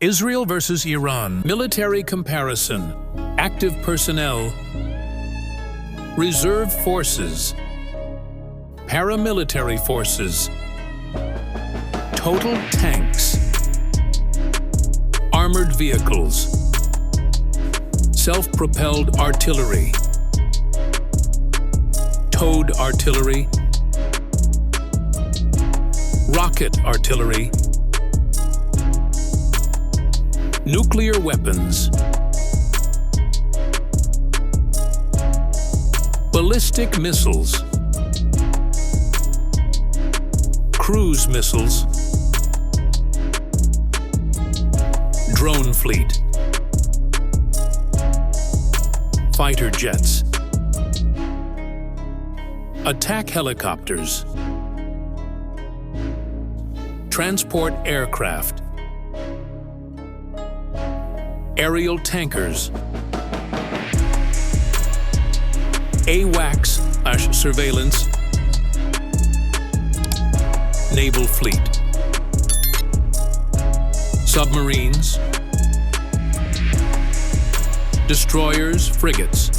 Israel versus Iran. Military comparison. Active personnel. Reserve forces. Paramilitary forces. Total tanks. Armored vehicles. Self-propelled artillery. Towed artillery. Rocket artillery. Nuclear weapons. Ballistic missiles. Cruise missiles. Drone fleet. Fighter jets. Attack helicopters. Transport aircraft. Aerial tankers. AWACS / surveillance. Naval fleet. Submarines. Destroyers, frigates.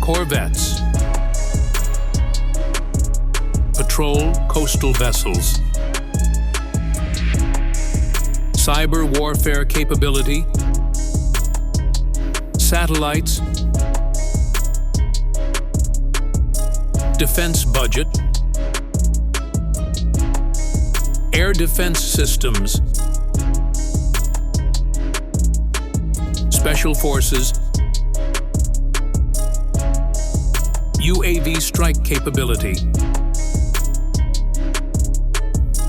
Corvettes. Patrol coastal vessels. Cyber warfare capability. Satellites. Defense budget. Air defense systems. Special forces. UAV strike capability.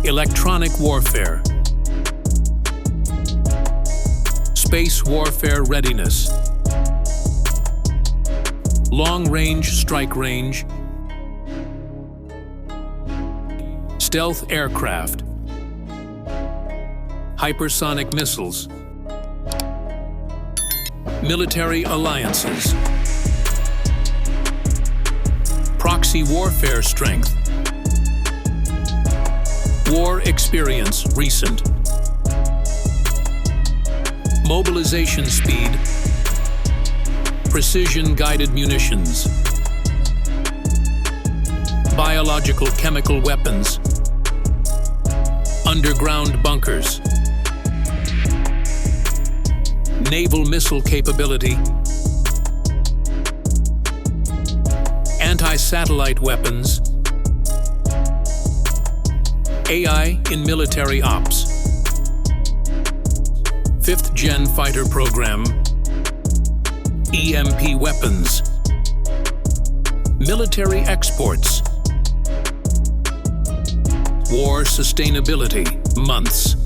Electronic warfare. Space warfare readiness. Long-range strike range. Stealth aircraft. Hypersonic missiles. Military alliances. Proxy warfare strength. War experience recent. Mobilization speed. Precision-guided munitions. Biological chemical weapons. Underground bunkers. Naval missile capability. Anti-satellite weapons. AI in military ops. 5th-gen fighter program. EMP weapons. Military exports. War sustainability, months.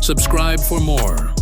Subscribe for more.